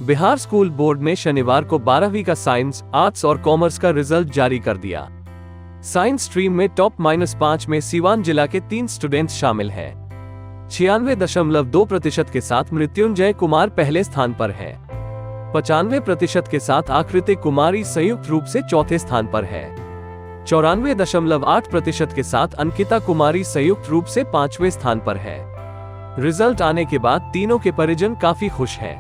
Bihar school board ने शनिवार को 12वीं का साइंस, आर्ट्स और कॉमर्स का रिजल्ट जारी कर दिया। साइंस स्ट्रीम में टॉप -5 में सीवान जिला के 3 स्टूडेंट्स शामिल हैं। 96.2% के साथ मृत्युंजय कुमार पहले स्थान पर है। 95% के साथ आकृति कुमारी संयुक्त रूप से चौथे स्थान पर है। 94.8% के साथ अंकिता कुमारी संयुक्त रूप से 5वें स्थान पर है। रिजल्ट आने के बाद तीनों के परिजन काफी खुश हैं।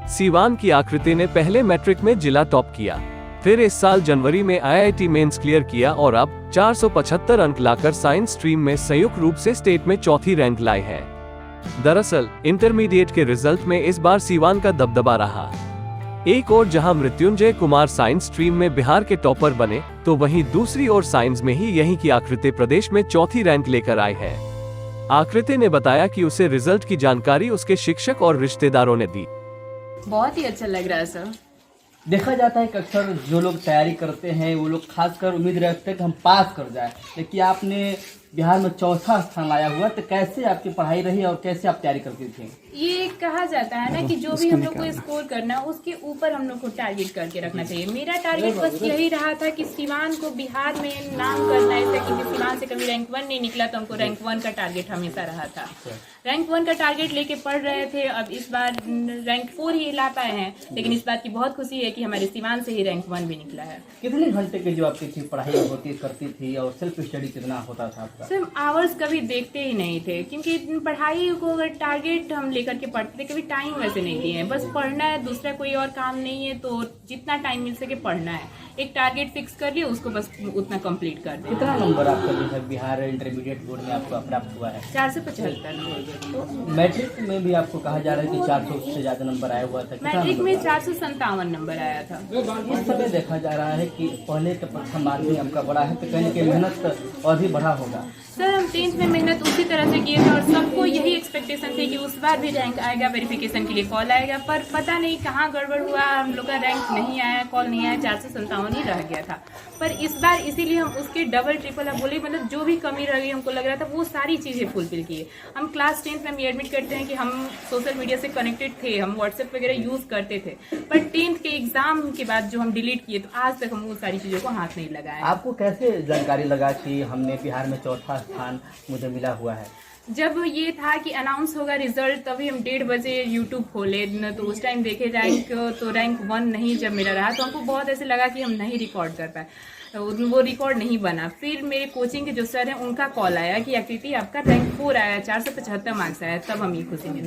सीवान की आकृति ने पहले मैट्रिक में जिला टॉप किया, फिर इस साल जनवरी में IIT मेंस क्लियर किया और अब 475 अंक लाकर साइंस स्ट्रीम में संयुक्त रूप से स्टेट में चौथी रैंक लाई है। दरअसल इंटरमीडिएट के रिजल्ट में इस बार सीवान का दबदबा रहा। एक ओर जहां मृत्युंजय कुमार साइंस स्ट्रीम में बिहार के टॉपर बने, तो वहीं दूसरी ओर साइंस में ही यहीं की आकृति प्रदेश में चौथी रैंक लेकर आई है। आकृति ने बताया कि उसे रिजल्ट की जानकारी उसके शिक्षक और रिश्तेदारों ने दी। बहुत ही अच्छा लग रहा है सर। देखा जाता है कि अक्सर जो लोग तैयारी करते हैं वो लोग खासकर उम्मीद रखते हैं कि हम पास कर जाए, लेकिन आपने बिहार में चौथा स्थान लाया हुआ, तो कैसे आपकी पढ़ाई रही और कैसे आप तैयारी करती थी? ये कहा जाता है ना कि जो भी हम लोग को स्कोर करना है उसके ऊपर हम लोग को टारगेट करके रखना चाहिए। मेरा टारगेट बस यही रहा था कि सीवान को बिहार में नाम करना है, क्योंकि सीवान से कभी रैंक 1 नहीं निकला, तो हमको रैंक 1 का टारगेट हमेशा रहा था। रैंक 1 का टारगेट लेके पढ़ रहे थे। अब इस बार रैंक 4 ही ला पाए हैं, लेकिन इस बात की बहुत खुशी है कि हमारे सीवान से ही रैंक 1 भी निकला है। कितने घंटे की जो आपकी थी पढ़ाई होती करती थी और सेल्फ स्टडी कितना होता था आपका? सर आवर्स कभी देखते ही नहीं थे, क्योंकि पढ़ाई को अगर टारगेट हम लेकर के पढ़ते थे, कभी टाइम वैसे नहीं दिए हैं। बस पढ़ना है, दूसरा कोई और काम नहीं है, तो जितना टाइम मिल सके पढ़ना है। एक टारगेट फिक्स कर लिया, उसको बस उतना कंप्लीट कर दिया। कितना नंबर आपका जो है बिहार इंटरमीडिएट बोर्ड में आपको प्राप्त हुआ है? 475 तो मैट्रिक में भी आपको कहा जा रहा है कि 400 से ज्यादा नंबर आया हुआ था। मैट्रिक में 457 नंबर आया था। इस समय देखा जा रहा है कि पहले का प्रथम मार्क आपका बड़ा है, तो कहीं ना कहीं मेहनत और भी बढ़ा होगा। सर हम 10th में मेहनत उसी तरह से किए थे और सबको यही एक्सपेक्टेशन थी कि उस बार भी रैंक आएगा, वेरिफिकेशन के लिए कॉल आएगा, पर पता नहीं कहाँ गड़बड़ हुआ, हम लोग का रैंक नहीं आया, कॉल नहीं आया, 457 ही रह गया था। पर इस बार इसीलिए हम उसके डबल ट्रिपल, अब बोले मतलब जो भी कमी रह गई हमको लग रहा था वो सारी चीज़ें फुलफिल किए। हम क्लास 10th में हम एडमिट करते हैं कि हम सोशल मीडिया से कनेक्टेड थे, हम व्हाट्सएप वगैरह यूज़ करते थे, पर 10th के एग्जाम के बाद जो हम डिलीट किए, तो आज तक हम वो सारी चीज़ों को हाथ नहीं लगाया। आपको कैसे जानकारी लगा कि हमने बिहार में चौथा स्थान मुझे मिला हुआ है? जब ये था कि अनाउंस होगा रिजल्ट, तभी हम 1:30 बजे यूट्यूब खोले, तो उस टाइम देखे रैंक, तो रैंक 1 नहीं जब मेरा रहा, तो हमको बहुत ऐसे लगा कि हम नहीं रिकॉर्ड कर पाए, वो रिकॉर्ड नहीं बना। फिर मेरे कोचिंग के जो सर हैं उनका कॉल आया कि आकृति आपका रैंक 4 आया, 475 मार्क्स आया, तब हम ये खुशी में।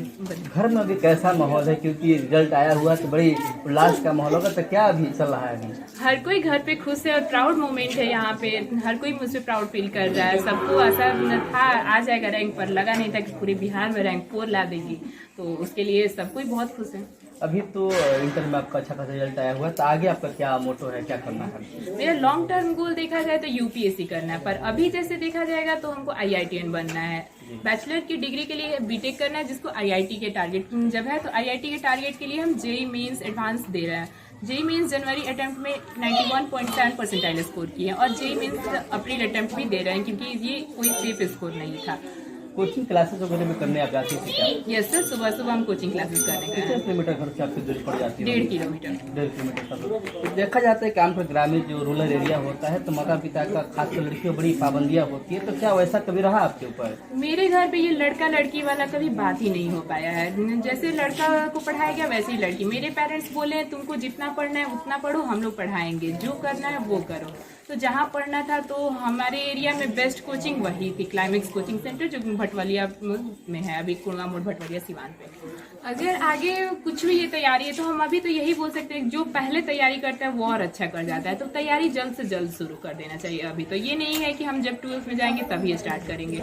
घर में अभी कैसा माहौल है, क्योंकि रिजल्ट आया हुआ तो बड़ी उल्लास का माहौल होगा, तो क्या अभी चल रहा है? अभी हर कोई घर पे खुश है और प्राउड मोमेंट है यहाँ पे। हर कोई मुझसे प्राउड फील कर रहा है। सबको आशा था आ जाएगा रैंक, पर लगा नहीं था कि पूरे बिहार में रैंक 4 ला देगी, तो उसके लिए सब कोई बहुत खुश है। अभी तो इंटर में आपका अच्छा खासा रिजल्ट आया हुआ है, तो आगे आपका क्या मोटो है, क्या करना है? मेरा लॉन्ग टर्म गोल देखा जाए तो UPSC करना है, पर अभी जैसे देखा जाएगा तो हमको IITian बनना है। बैचलर की डिग्री के लिए BTech करना है, जिसको IIT के टारगेट जब है, तो IIT के टारगेट के लिए हम JEE मेंस एडवांस दे रहे हैं। JEE मेंस जनवरी अटेम्प्ट में 91.7 परसेंटाइल स्कोर किए हैं, और JEE मेंस अप्रैल अटेम्प्ट भी दे रहे हैं, क्योंकि ये कोई सेफ स्कोर नहीं था। कोचिंग क्लासेस वगैरह में करने आप जाती थी क्या? यस सर, सुबह सुबह हम कोचिंग क्लासेस करने गए कितने हैं। किलोमीटर घर से आपकी दूरी पड़ जाती है? 1.5 किलोमीटर। 1.5 किलोमीटर तक। तो देखा जाता है कि आमतौर ग्रामीण जो रूरल एरिया होता है, तो माता पिता का खासकर लड़कियों बड़ी पाबंदियां होती है, तो क्या वैसा कभी रहा आपके ऊपर? मेरे घर पे ये लड़का लड़की वाला कभी बात ही नहीं हो पाया है। जैसे लड़का को पढ़ाया गया वैसे ही लड़की। मेरे पेरेंट्स बोले तुमको जितना पढ़ना है उतना पढ़ो, हम लोग पढ़ाएंगे, जो करना है वो करो। तो जहाँ पढ़ना था, तो हमारे एरिया में बेस्ट कोचिंग वही थी, क्लाइमेक्स कोचिंग सेंटर, जो भटवलिया में है, अभी कुड़वा मोड़ भटवलिया सीवान पे। अगर आगे कुछ भी ये तैयारी है, तो हम अभी तो यही बोल सकते हैं, जो पहले तैयारी करता है वो और अच्छा कर जाता है, तो तैयारी जल्द से जल्द शुरू कर देना चाहिए। अभी तो ये नहीं है कि हम जब 12th में जाएंगे तभी स्टार्ट करेंगे।